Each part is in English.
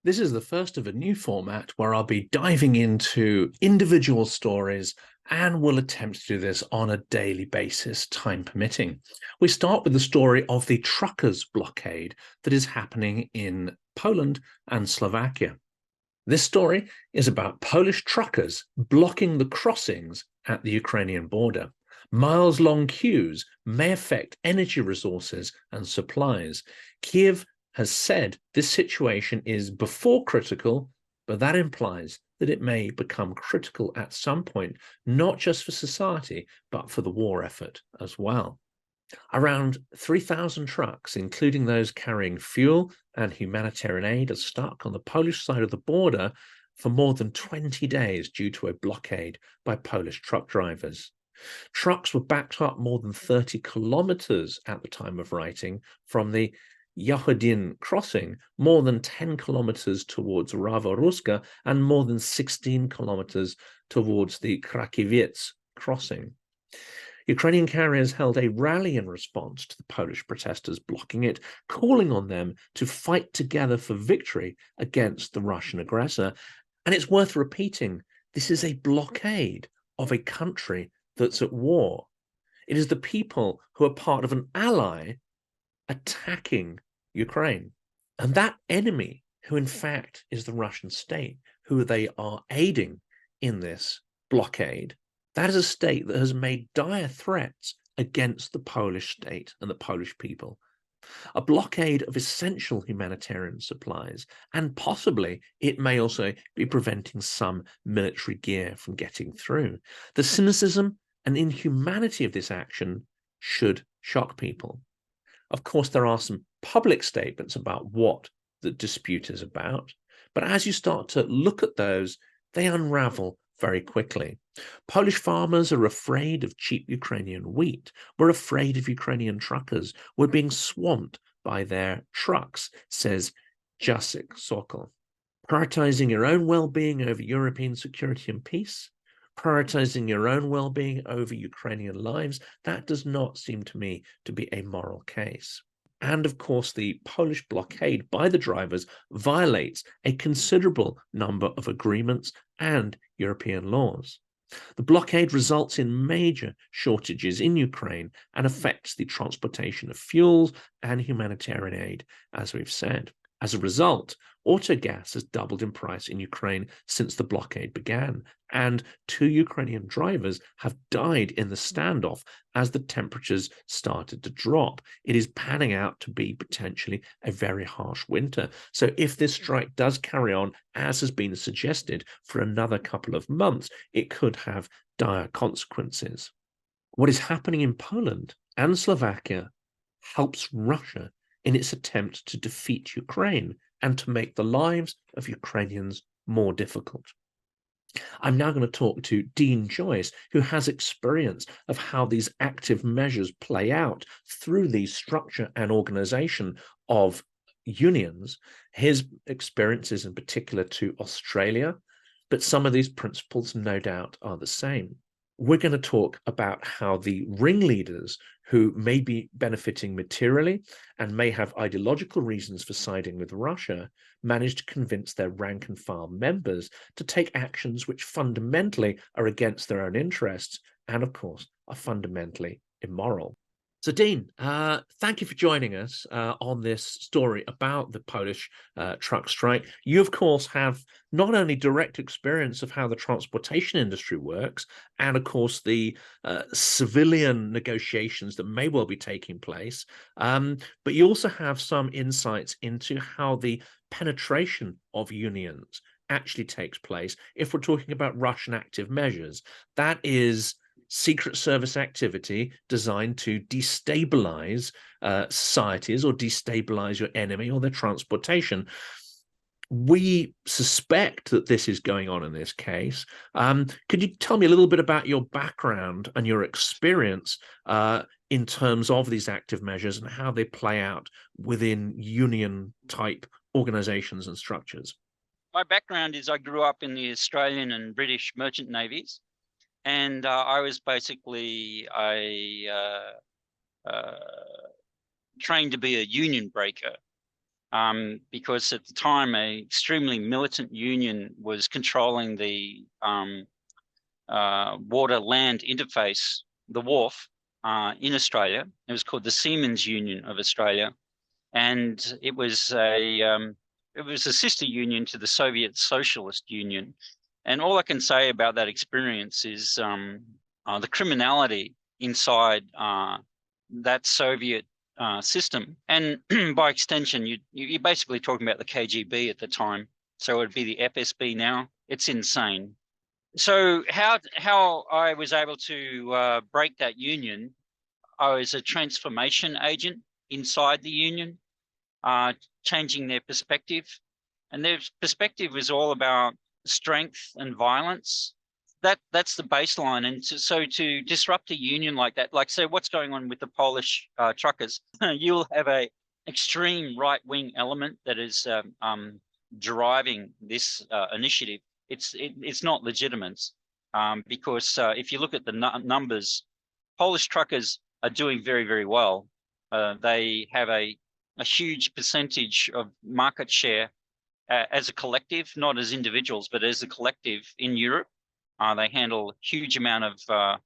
This is the first of a new format where I'll be diving into individual stories and will attempt to do this on a daily basis, time permitting. We start with the story of the truckers' blockade that is happening in Poland and Slovakia. This story is about Polish truckers blocking the crossings at the Ukrainian border. Miles-long queues may affect energy resources and supplies. Kiev has said this situation is before critical, but that implies that it may become critical at some point, not just for society, but for the war effort as well. Around 3,000 trucks, including those carrying fuel and humanitarian aid, are stuck on the Polish side of the border for more than 20 days due to a blockade by Polish truck drivers. Trucks were backed up more than 30 kilometers at the time of writing from the Yahodin crossing, more than 10 kilometers towards Raworuska, and more than 16 kilometers towards the Krakiewicz crossing. Ukrainian carriers held a rally in response to the Polish protesters blocking it, calling on them to fight together for victory against the Russian aggressor. And it's worth repeating, this is a blockade of a country that's at war. It is the people who are part of an ally attacking Ukraine. And that enemy, who in fact is the Russian state, who they are aiding in this blockade, that is a state that has made dire threats against the Polish state and the Polish people. A blockade of essential humanitarian supplies, and possibly it may also be preventing some military gear from getting through. The cynicism and inhumanity of this action should shock people. Of course, there are some public statements about what the dispute is about, but as you start to look at those, they unravel very quickly. Polish farmers are afraid of cheap Ukrainian wheat. We're afraid of Ukrainian truckers. We're being swamped by their trucks, says Jacek Sokol. Prioritizing your own well-being over European security and peace, prioritizing your own well-being over Ukrainian lives, that does not seem to me to be a moral case. And of course, the Polish blockade by the drivers violates a considerable number of agreements and European laws. The blockade results in major shortages in Ukraine and affects the transportation of fuels and humanitarian aid, as we've said. As a result, auto gas has doubled in price in Ukraine since the blockade began, and 2 Ukrainian drivers have died in the standoff as the temperatures started to drop. It is panning out to be potentially a very harsh winter. So if this strike does carry on, as has been suggested, for another couple of months, it could have dire consequences. What is happening in Poland and Slovakia helps Russia in its attempt to defeat Ukraine and to make the lives of Ukrainians more difficult. I'm now going to talk to Dean Joyce, who has experience of how these active measures play out through the structure and organization of unions. His experiences in particular to Australia, but some of these principles no doubt are the same. We're going to talk about how the ringleaders who may be benefiting materially and may have ideological reasons for siding with Russia managed to convince their rank and file members to take actions which fundamentally are against their own interests and, of course, are fundamentally immoral. So, Dean, thank you for joining us on this story about the Polish truck strike. You, of course, have not only direct experience of how the transportation industry works and, of course, the civilian negotiations that may well be taking place, but you also have some insights into how the penetration of unions actually takes place if we're talking about Russian active measures. That is Secret Service activity designed to destabilize societies or destabilize your enemy or their transportation. We suspect that this is going on in this case. Could you tell me a little bit about your background and your experience in terms of these active measures and how they play out within union-type organizations and structures? My background is I grew up in the Australian and British merchant navies. And I was basically trained to be a union breaker. because at the time, an extremely militant union was controlling the water-land interface, the wharf, in Australia. It was called the Seamen's Union of Australia, and it was a sister union to the Soviet Socialist Union. And all I can say about that experience is the criminality inside that Soviet system, and by extension, you're basically talking about the KGB at the time. So it would be the FSB now. It's insane. So how I was able to break that union, I was a transformation agent inside the union, changing their perspective. And their perspective was all about strength and violence. That's the baseline. And so to disrupt a union like that, like say what's going on with the Polish truckers, you'll have a extreme right-wing element that is driving this initiative. It's not legitimate, because if you look at the numbers, Polish truckers are doing very, very well. They have a huge percentage of market share as a collective, not as individuals, but as a collective in Europe. They handle a huge amount of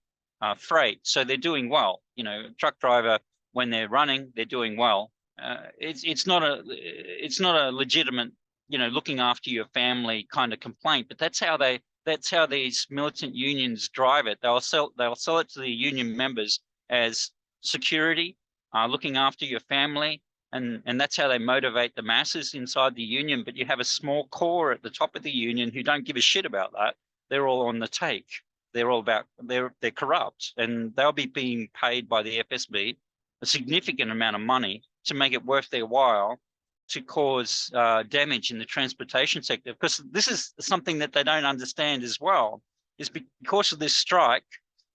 freight, so they're doing well. You know, truck driver, when they're running, they're doing well. It's not a legitimate, you know, looking after your family kind of complaint, but that's how these militant unions drive it. They'll sell it to the union members as security, looking after your family, and that's how they motivate the masses inside the union. But you have a small core at the top of the union who don't give a shit about that. They're all on the take. They're all about, they're corrupt, and they'll be being paid by the FSB a significant amount of money to make it worth their while to cause damage in the transportation sector. Because this is something that they don't understand as well, is because of this strike,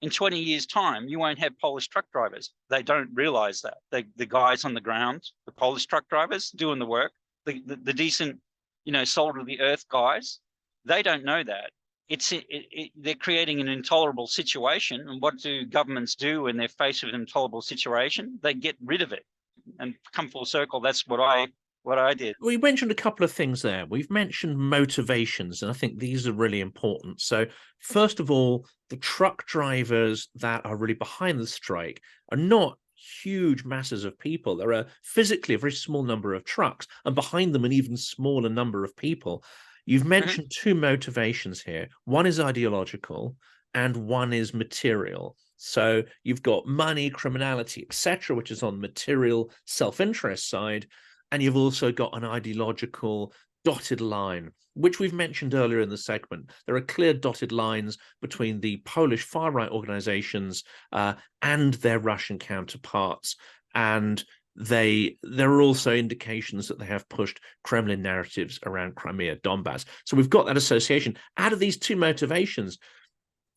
in 20 years' time, you won't have Polish truck drivers. They don't realize that. The guys on the ground, the Polish truck drivers doing the work, the decent, you know, salt of the earth guys, they don't know that. They're creating an intolerable situation. And what do governments do when they're faced with an intolerable situation? They get rid of it. And come full circle, that's what I did. We mentioned a couple of things there. We've mentioned motivations, and I think these are really important. So first of all, the truck drivers that are really behind the strike are not huge masses of people. There are physically a very small number of trucks, and behind them an even smaller number of people. You've mentioned two motivations here. One is ideological and one is material. So you've got money, criminality, etc., which is on the material self-interest side. And you've also got an ideological dotted line, which we've mentioned earlier in the segment. There are clear dotted lines between the Polish far-right organizations and their Russian counterparts. And there are also indications that they have pushed Kremlin narratives around Crimea, Donbass. So we've got that association. Out of these two motivations,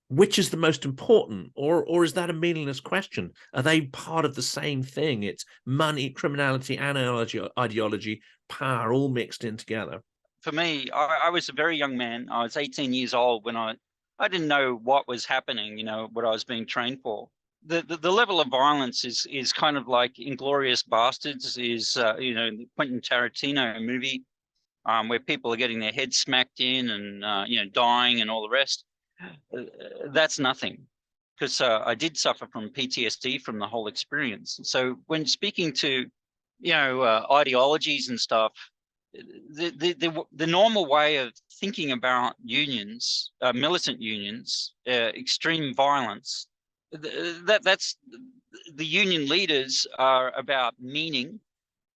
which is the most important, or is that a meaningless question? Are they part of the same thing? It's money, criminality, and ideology, power, all mixed in together. For me, I was a very young man. I was 18 years old when I didn't know what was happening, you know, what I was being trained for. The level of violence is kind of like Inglourious Bastards, is you know, the Quentin Tarantino movie, where people are getting their heads smacked in and you know, dying and all the rest. That's nothing, because I did suffer from PTSD from the whole experience. So when speaking to, you know, ideologies and stuff, the normal way of thinking about unions, militant unions, extreme violence, that's the union leaders are about meaning,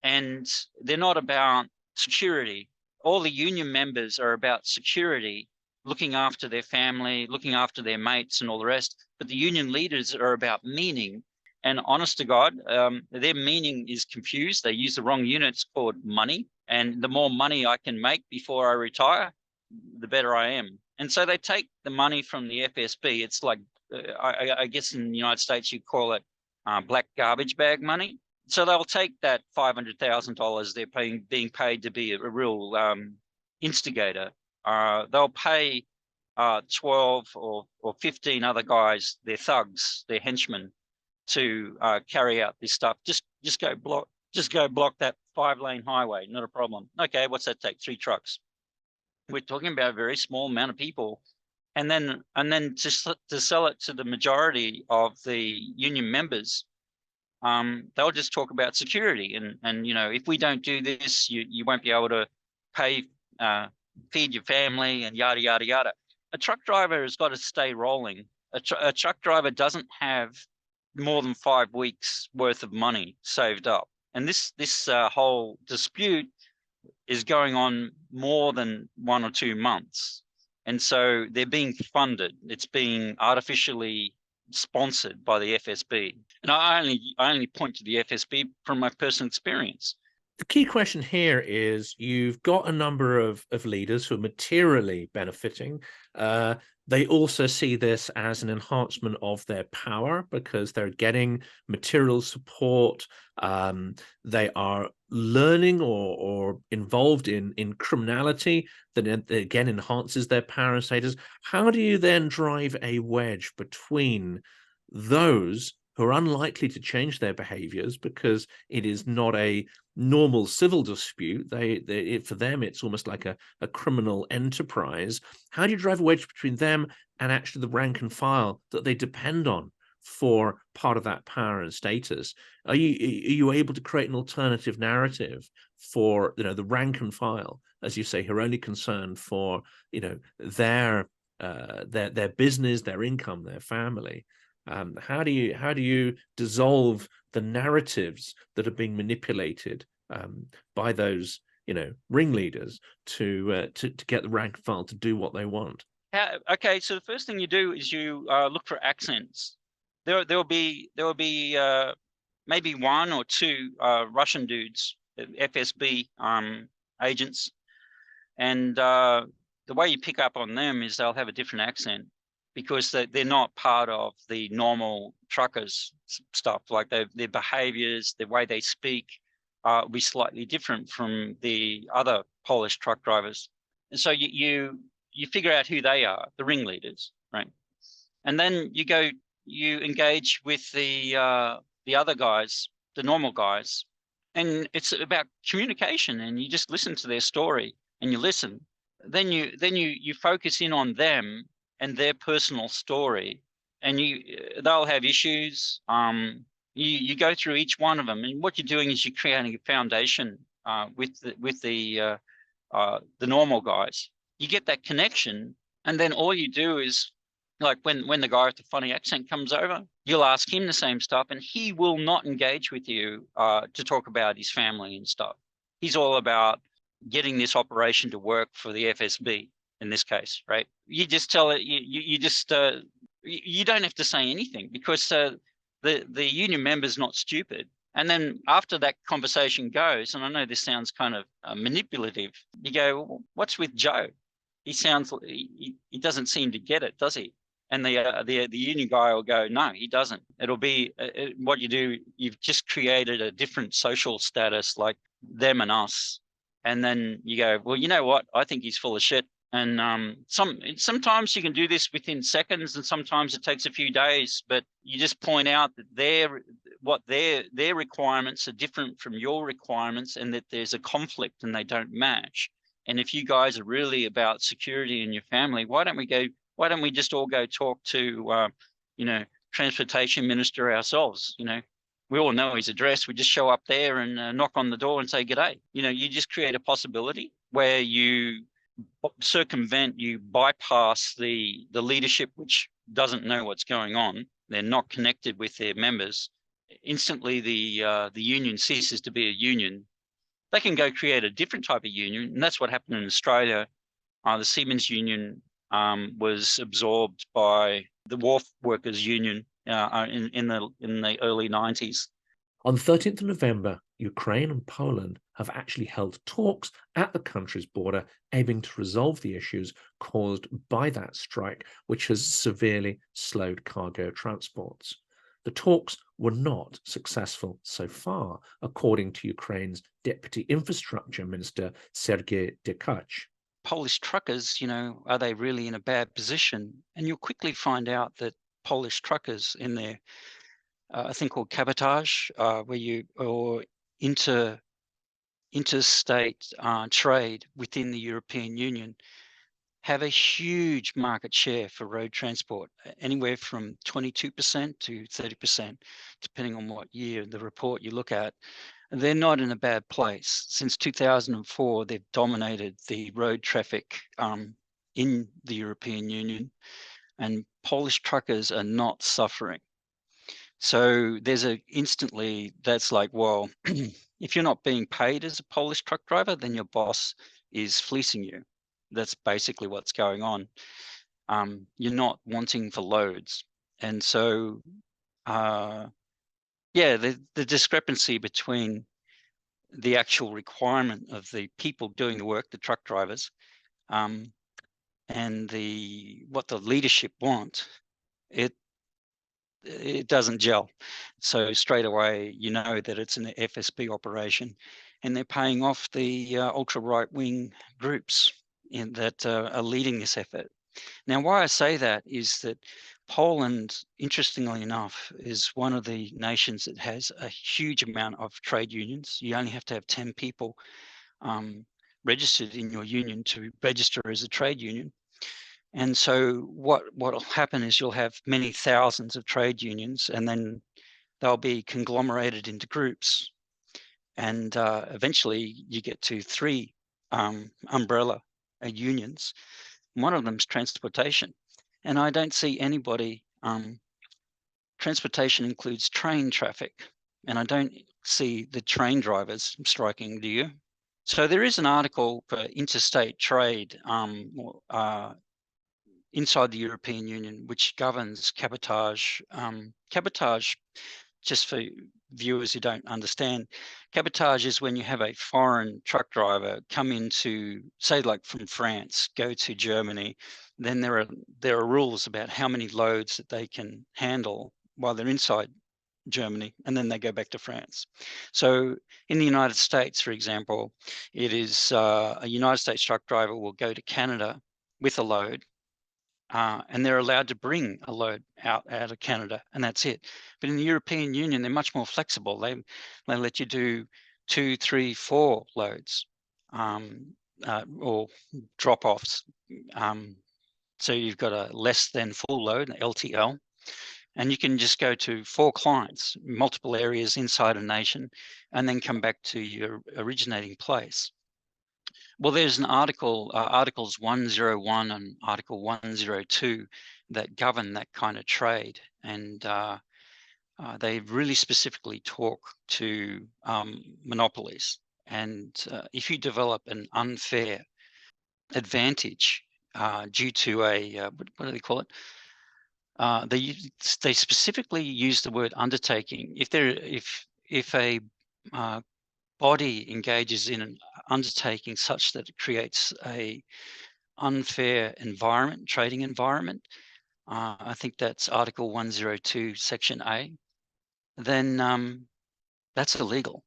and they're not about security. All the union members are about security, looking after their family, looking after their mates and all the rest. But the union leaders are about meaning. And honest to God, their meaning is confused. They use the wrong units called money. And the more money I can make before I retire, the better I am. And so they take the money from the FSB. It's like, I guess in the United States, you call it black garbage bag money. So they'll take that $500,000 they're being paid to be a real instigator. They'll pay 12 or 15 other guys, their thugs, their henchmen, to carry out this stuff. Just go Just go block that 5-lane highway, not a problem. Okay, what's that take? 3 trucks. We're talking about a very small amount of people. And then just to sell it to the majority of the union members, they'll just talk about security and if we don't do this, you won't be able to pay, feed your family and yada yada yada. A truck driver has got to stay rolling. A truck driver doesn't have more than 5 weeks worth of money saved up, and this whole dispute is going on more than 1 or 2 months. And so they're being funded. It's being artificially sponsored by the FSB. And I only point to the FSB from my personal experience. The key question here is you've got a number of leaders who are materially benefiting. They also see this as an enhancement of their power because they're getting material support. They are learning or involved in criminality that again enhances their power and status. How do you then drive a wedge between those who are unlikely to change their behaviors because it is not a normal civil dispute? For them, it's almost like a criminal enterprise. How do you drive a wedge between them and actually the rank and file that they depend on for part of that power and status? Are you able to create an alternative narrative for the rank and file, as you say, who are only concerned for their business, their income, their family? How do you dissolve the narratives that are being manipulated by those ringleaders to get the rank and file to do what they want? Okay, so the first thing you do is you look for accents. There will be maybe 1 or 2 Russian dudes, FSB agents, and the way you pick up on them is they'll have a different accent, because they're not part of the normal truckers stuff. Like their behaviors, the way they speak will be slightly different from the other Polish truck drivers. And so you figure out who they are, the ringleaders, right? And then you engage with the other guys, the normal guys, and it's about communication, and you just listen to their story and you listen. Then you focus in on them and their personal story, and they'll have issues. You go through each one of them, and what you're doing is you're creating a foundation with the normal guys. You get that connection, and then all you do is, like when the guy with the funny accent comes over, you'll ask him the same stuff, and he will not engage with you to talk about his family and stuff. He's all about getting this operation to work for the FSB. In this case, right? You just tell it. You don't have to say anything, because the union member's not stupid. And then after that conversation goes, and I know this sounds kind of manipulative, you go, well, "What's with Joe? He doesn't seem to get it, does he?" And the union guy will go, "No, he doesn't." It'll be what you do. You've just created a different social status, like them and us. And then you go, "Well, you know what? I think he's full of shit." And sometimes you can do this within seconds, and sometimes it takes a few days. But you just point out that their requirements are different from your requirements, and that there's a conflict and they don't match. And if you guys are really about security in your family, why don't we just all go talk to transportation minister ourselves? We all know his address. We just show up there and knock on the door and say g'day. You just create a possibility where you circumvent, you bypass the leadership, which doesn't know what's going on. They're not connected with their members. Instantly, the union ceases to be a union. They can go create a different type of union, and that's what happened in Australia. The Siemens Union was absorbed by the Wharf Workers Union in the early 90s. On the 13th of November, Ukraine and Poland have actually held talks at the country's border, aiming to resolve the issues caused by that strike, which has severely slowed cargo transports. The talks were not successful so far, according to Ukraine's Deputy Infrastructure Minister, Sergei Dekach. Polish truckers, are they really in a bad position? And you'll quickly find out that Polish truckers in their a thing called cabotage, or interstate trade within the European Union have a huge market share for road transport, anywhere from 22% to 30%, depending on what year the report you look at. They're not in a bad place. Since 2004, they've dominated the road traffic in the European Union, and Polish truckers are not suffering. So there's that's like, well, if you're not being paid as a Polish truck driver, then your boss is fleecing you. That's basically what's going on. You're not wanting for loads. And so, the discrepancy between the actual requirement of the people doing the work, the truck drivers, and what the leadership want, it doesn't gel. So straight away, you know that it's an FSB operation, and they're paying off the ultra right-wing groups that are leading this effort. Now, why I say that is that Poland, interestingly enough, is one of the nations that has a huge amount of trade unions. You only have to have 10 people registered in your union to register as a trade union. And so what'll happen is you'll have many thousands of trade unions, and then they'll be conglomerated into groups. And eventually you get to 3 umbrella unions. One of them is transportation. And I don't see anybody, transportation includes train traffic, and I don't see the train drivers striking, do you? So there is an article for interstate trade inside the European Union, which governs cabotage. Cabotage, just for viewers who don't understand, cabotage is when you have a foreign truck driver come into, say, like from France, go to Germany. Then there are rules about how many loads that they can handle while they're inside Germany, and then they go back to France. So in the United States, for example, it is a United States truck driver will go to Canada with a load, and they're allowed to bring a load out of Canada, and that's it. But in the European Union, they're much more flexible. They let you do 2, 3, 4 loads or drop-offs. So you've got a less than full load, an LTL, and you can just go to 4 clients, multiple areas inside a nation, and then come back to your originating place. Well, there's an article, Articles 101 and Article 102, that govern that kind of trade, and they really specifically talk to monopolies. And if you develop an unfair advantage due to a what do they call it? They specifically use the word undertaking. If a body engages in an undertaking such that it creates a unfair environment, trading environment, I think that's Article 102, Section A, then that's illegal.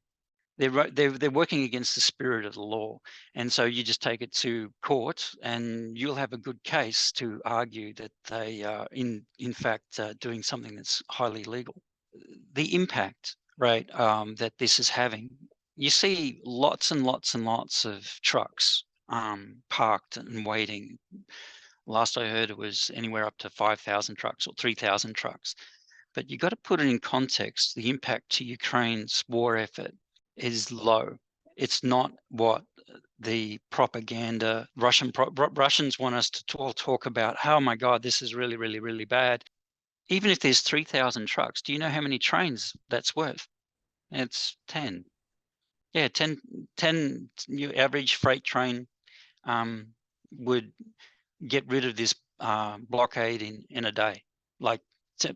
They're working against the spirit of the law, and so you just take it to court, and you'll have a good case to argue that they are in fact doing something that's highly illegal. The impact, right, that this is having. You see lots and lots and lots of trucks parked and waiting. Last I heard, it was anywhere up to 5,000 trucks or 3,000 trucks. But you got to put it in context. The impact to Ukraine's war effort is low. It's not what the propaganda, Russians want us to talk about. Oh my God, this is really, really, really bad. Even if there's 3,000 trucks, do you know how many trains that's worth? It's 10. Yeah, 10 your average freight train would get rid of this blockade in a day. Like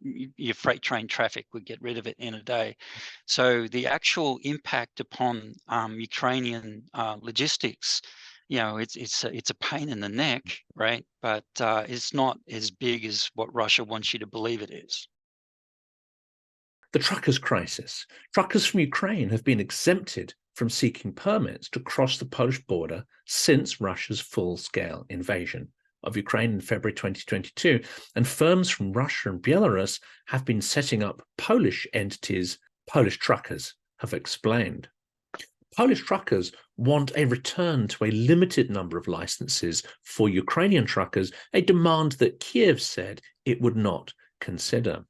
your freight train traffic would get rid of it in a day. So the actual impact upon Ukrainian logistics, it's a pain in the neck, right? But it's not as big as what Russia wants you to believe it is. The truckers' crisis. Truckers from Ukraine have been exempted from seeking permits to cross the Polish border since Russia's full-scale invasion of Ukraine in February 2022, and firms from Russia and Belarus have been setting up Polish entities, Polish truckers have explained. Polish truckers want a return to a limited number of licenses for Ukrainian truckers, a demand that Kiev said it would not consider.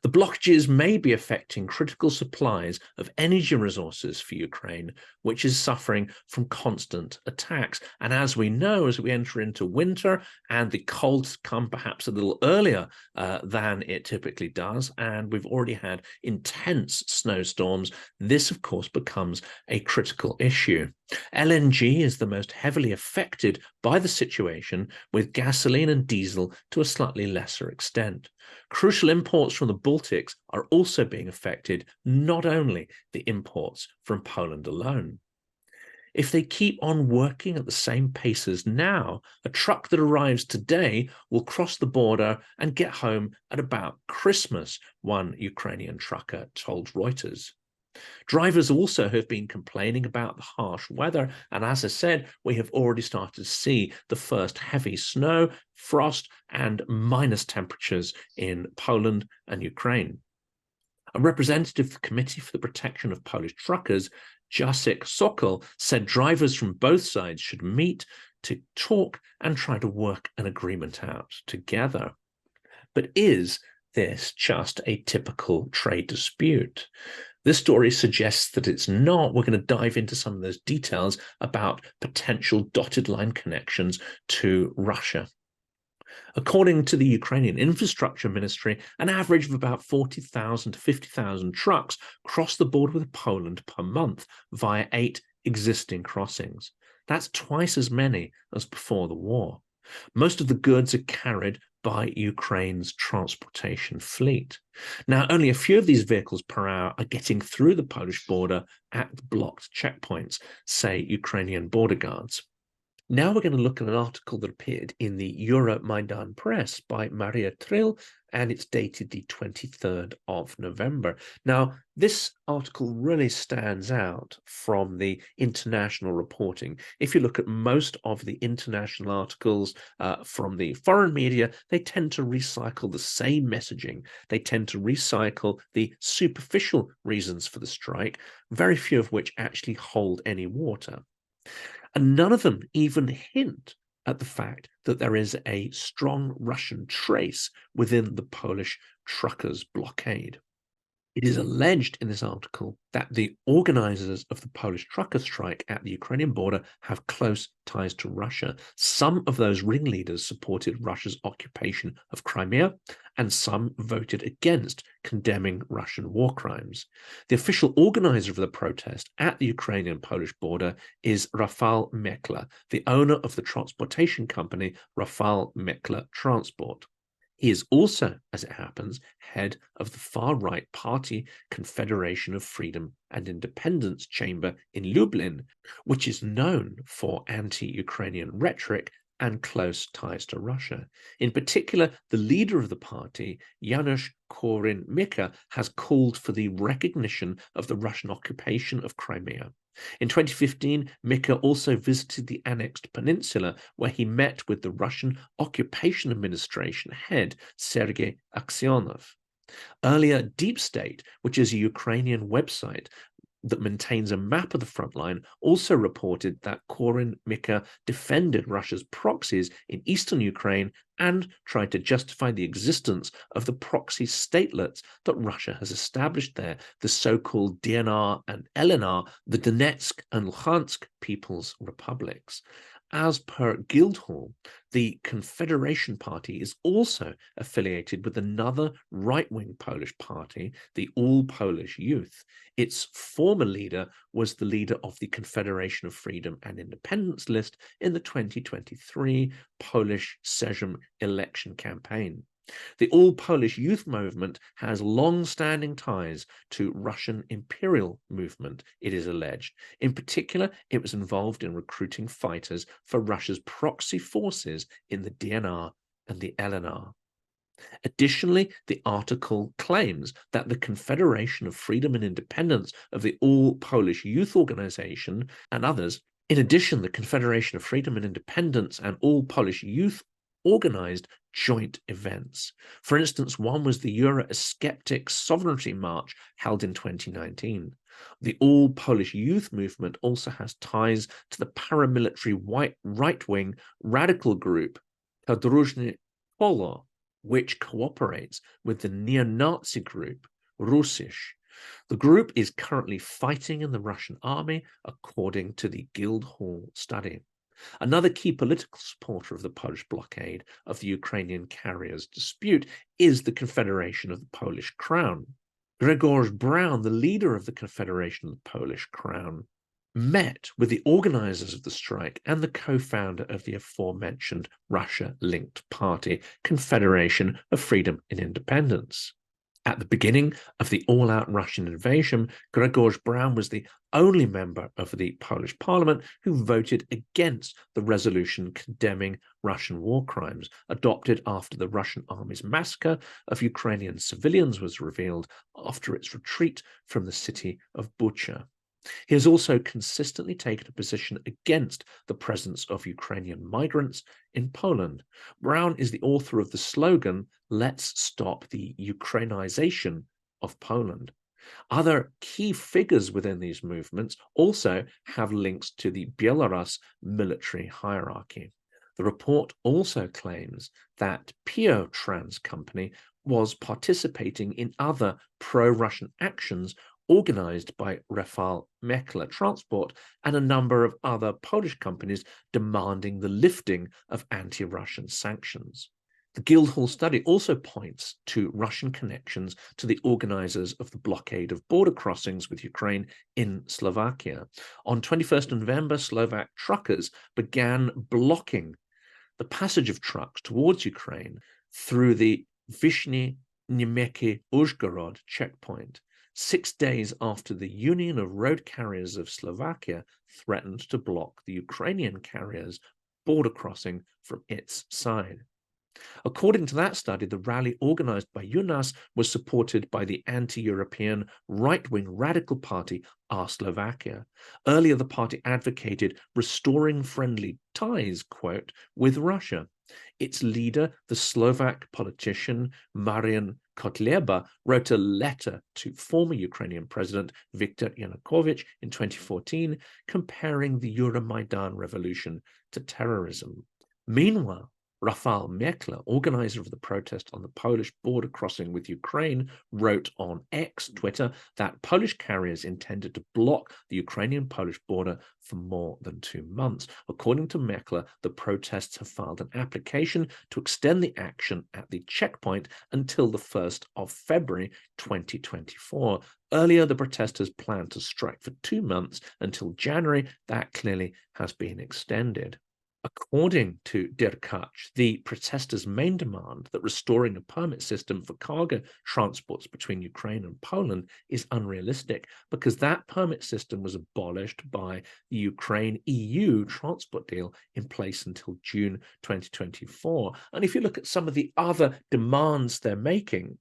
The blockages may be affecting critical supplies of energy resources for Ukraine, which is suffering from constant attacks. And as we know, as we enter into winter and the colds come perhaps a little earlier than it typically does, and we've already had intense snowstorms, this, of course, becomes a critical issue. LNG is the most heavily affected by the situation, with gasoline and diesel to a slightly lesser extent. Crucial imports from the Baltics are also being affected, not only the imports from Poland alone. If they keep on working at the same pace as now, a truck that arrives today will cross the border and get home at about Christmas, one Ukrainian trucker told Reuters. Drivers also have been complaining about the harsh weather, and as I said, we have already started to see the first heavy snow, frost, and minus temperatures in Poland and Ukraine. A representative of the Committee for the Protection of Polish Truckers, Jacek Sokol, said drivers from both sides should meet to talk and try to work an agreement out together. But is this just a typical trade dispute? This story suggests that it's not. We're going to dive into some of those details about potential dotted line connections to Russia. According to the Ukrainian Infrastructure Ministry, an average of about 40,000 to 50,000 trucks cross the border with Poland per month via 8 existing crossings. That's twice as many as before the war. Most of the goods are carried by Ukraine's transportation fleet. Now, only a few of these vehicles per hour are getting through the Polish border at blocked checkpoints, say Ukrainian border guards. Now we're going to look at an article that appeared in the Euromaidan Press by Maria Trill, and it's dated the 23rd of November. Now, this article really stands out from the international reporting. If you look at most of the international articles from the foreign media, they tend to recycle the same messaging. They tend to recycle the superficial reasons for the strike, very few of which actually hold any water. And none of them even hint at the fact that there is a strong Russian trace within the Polish truckers' blockade. It is alleged in this article that the organizers of the Polish trucker strike at the Ukrainian border have close ties to Russia. Some of those ringleaders supported Russia's occupation of Crimea, and some voted against condemning Russian war crimes. The official organizer of the protest at the Ukrainian-Polish border is Rafał Mekler, the owner of the transportation company Rafał Mekler Transport. He is also, as it happens, head of the far-right party Confederation of Freedom and Independence chamber in Lublin, which is known for anti-Ukrainian rhetoric and close ties to Russia. In particular, the leader of the party, Janusz Korwin-Mikke, has called for the recognition of the Russian occupation of Crimea. In 2015, Mikke also visited the annexed peninsula, where he met with the Russian Occupation Administration head, Sergei Aksyonov. Earlier, Deep State, which is a Ukrainian website that maintains a map of the front line, also reported that Korwin-Mikke defended Russia's proxies in eastern Ukraine and tried to justify the existence of the proxy statelets that Russia has established there, the so-called DNR and LNR, the Donetsk and Luhansk People's Republics. As per Guildhall, the Confederation Party is also affiliated with another right-wing Polish party, the All Polish Youth. Its former leader was the leader of the Confederation of Freedom and Independence list in the 2023 Polish Sejm election campaign. The All Polish Youth movement has long-standing ties to Russian imperial movement, it is alleged. In particular, it was involved in recruiting fighters for Russia's proxy forces in the DNR and the LNR. Additionally, the article claims that the Confederation of Freedom and Independence of the All Polish Youth Organization and others, in addition, the Confederation of Freedom and Independence and All Polish Youth organized joint events. For instance, one was the Eurosceptic Sovereignty March held in 2019. The all-Polish youth movement also has ties to the paramilitary right-wing radical group Kadróżne Polo, which cooperates with the neo-Nazi group Rusisch. The group is currently fighting in the Russian army, according to the Guildhall study. Another key political supporter of the Polish blockade of the Ukrainian carriers dispute is the Confederation of the Polish Crown. Grzegorz Braun, the leader of the Confederation of the Polish Crown, met with the organizers of the strike and the co-founder of the aforementioned Russia-linked party, Confederation of Freedom and Independence. At the beginning of the all-out Russian invasion, Grzegorz Braun was the only member of the Polish parliament who voted against the resolution condemning Russian war crimes, adopted after the Russian army's massacre of Ukrainian civilians was revealed after its retreat from the city of Bucha. He has also consistently taken a position against the presence of Ukrainian migrants in Poland. Braun is the author of the slogan, "Let's stop the Ukrainization of Poland." Other key figures within these movements also have links to the Belarus military hierarchy. The report also claims that Pio Trans Company was participating in other pro-Russian actions organized by Rafał Mekler Transport and a number of other Polish companies demanding the lifting of anti-Russian sanctions. The Guildhall study also points to Russian connections to the organizers of the blockade of border crossings with Ukraine in Slovakia. On 21st November, Slovak truckers began blocking the passage of trucks towards Ukraine through the Vyshny Niemiecki Uzhgorod checkpoint, 6 days after the Union of Road Carriers of Slovakia threatened to block the Ukrainian carriers' border crossing from its side. According to that study, the rally organized by UNAS was supported by the anti-European right-wing radical party Our Slovakia. Earlier, the party advocated restoring friendly ties, quote, with Russia. Its leader, the Slovak politician Marian Kotleba, wrote a letter to former Ukrainian President Viktor Yanukovych in 2014, comparing the Euromaidan revolution to terrorism. Meanwhile, Rafał Mekler, organizer of the protest on the Polish border crossing with Ukraine, wrote on X, Twitter, that Polish carriers intended to block the Ukrainian-Polish border for more than 2 months. According to Mekler, the protests have filed an application to extend the action at the checkpoint until the 1st of February 2024. Earlier, the protesters planned to strike for 2 months until January. That clearly has been extended. According to Derkach, the protesters' main demand that restoring a permit system for cargo transports between Ukraine and Poland is unrealistic because that permit system was abolished by the Ukraine-EU transport deal in place until June 2024. And if you look at some of the other demands they're making,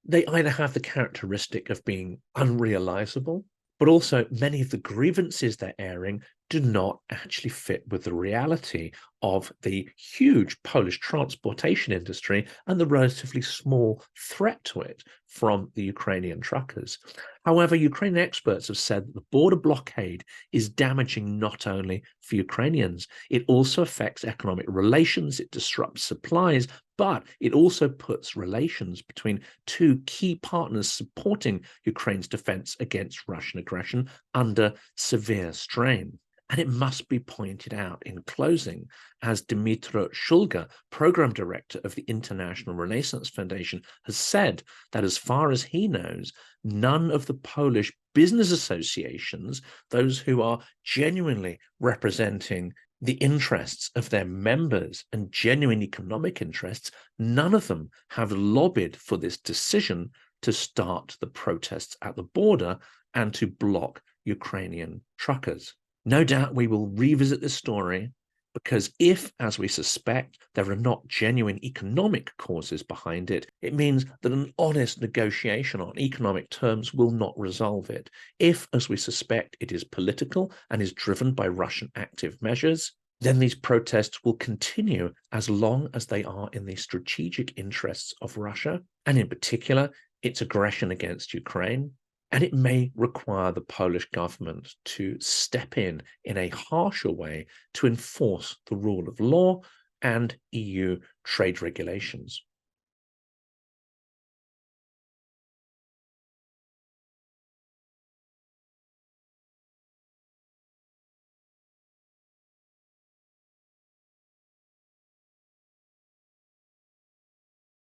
they either have the characteristic of being unrealizable, but also many of the grievances they're airing do not actually fit with the reality of the huge Polish transportation industry and the relatively small threat to it from the Ukrainian truckers. However, Ukrainian experts have said that the border blockade is damaging not only for Ukrainians, it also affects economic relations, it disrupts supplies, but it also puts relations between two key partners supporting Ukraine's defense against Russian aggression under severe strain. And it must be pointed out in closing, as Dmytro Shulga, program director of the International Renaissance Foundation, has said that as far as he knows, none of the Polish business associations, those who are genuinely representing the interests of their members and genuine economic interests, none of them have lobbied for this decision to start the protests at the border and to block Ukrainian truckers. No doubt we will revisit this story because if, as we suspect, there are not genuine economic causes behind it, it means that an honest negotiation on economic terms will not resolve it. If, as we suspect, it is political and is driven by Russian active measures, then these protests will continue as long as they are in the strategic interests of Russia, and in particular, its aggression against Ukraine, and it may require the Polish government to step in a harsher way to enforce the rule of law and EU trade regulations.